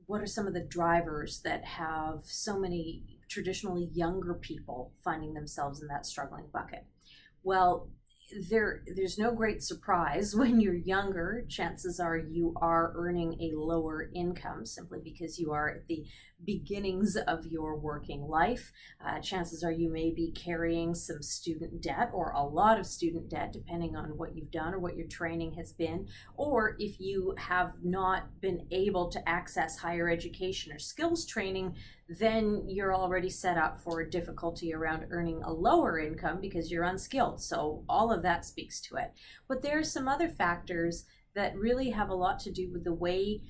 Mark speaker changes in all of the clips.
Speaker 1: what are some of the drivers that have so many traditionally younger people finding themselves in that struggling bucket? Well, there's no great surprise. When you're younger, chances are you are earning a lower income simply because you are at the beginnings of your working life. Chances are you may be carrying some student debt or a lot of student debt, depending on what you've done or what your training has been. Or if you have not been able to access higher education or skills training, then you're already set up for a difficulty around earning a lower income because you're unskilled. So all of that speaks to it. But there are some other factors that really have a lot to do with the way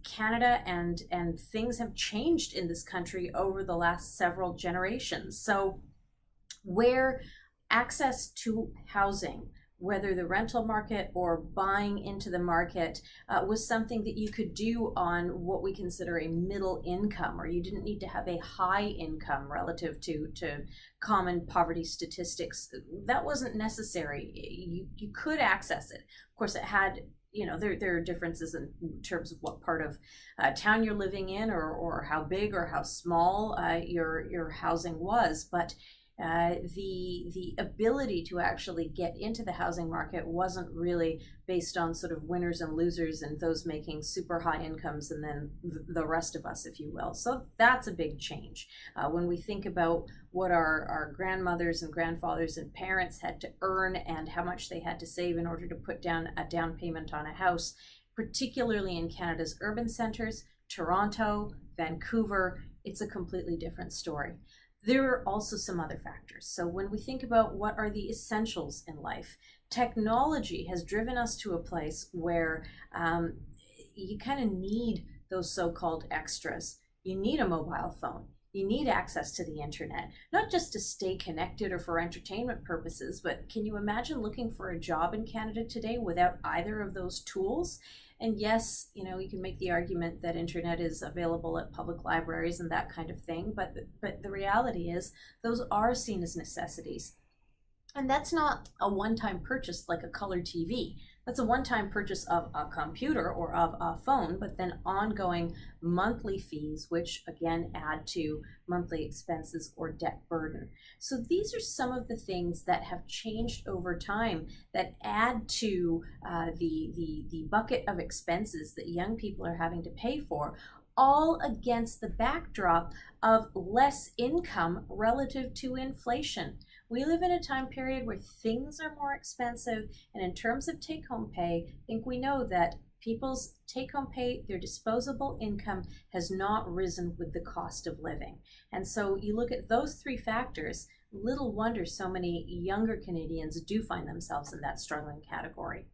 Speaker 1: Canada and things have changed in this country over the last several generations. So where access to housing, whether the rental market or buying into the market, was something that you could do on what we consider a middle income, or you didn't need to have a high income relative to common poverty statistics. That wasn't necessary. You could access it. Of course, it had, there are differences in terms of what part of town you're living in, or how big or how small your housing was, but the ability to actually get into the housing market wasn't really based on sort of winners and losers and those making super high incomes and then the rest of us, if you will. So that's a big change. When we think about what our grandmothers and grandfathers and parents had to earn and how much they had to save in order to put down a down payment on a house, particularly in Canada's urban centers, Toronto, Vancouver, it's a completely different story. There are also some other factors. So when we think about what are the essentials in life, technology has driven us to a place where you kind of need those so-called extras. You need a mobile phone. You need access to the internet, not just to stay connected or for entertainment purposes, but can you imagine looking for a job in Canada today without either of those tools? And yes, you can make the argument that internet is available at public libraries and that kind of thing, but the reality is those are seen as necessities. And that's not a one-time purchase like a color TV. That's a one-time purchase of a computer or of a phone, but then ongoing monthly fees, which again add to monthly expenses or debt burden. So these are some of the things that have changed over time that add to the bucket of expenses that young people are having to pay for, all against the backdrop of less income relative to inflation. We live in a time period where things are more expensive, and in terms of take-home pay, I think we know that people's take-home pay, their disposable income, has not risen with the cost of living. And so you look at those three factors, little wonder so many younger Canadians do find themselves in that struggling category.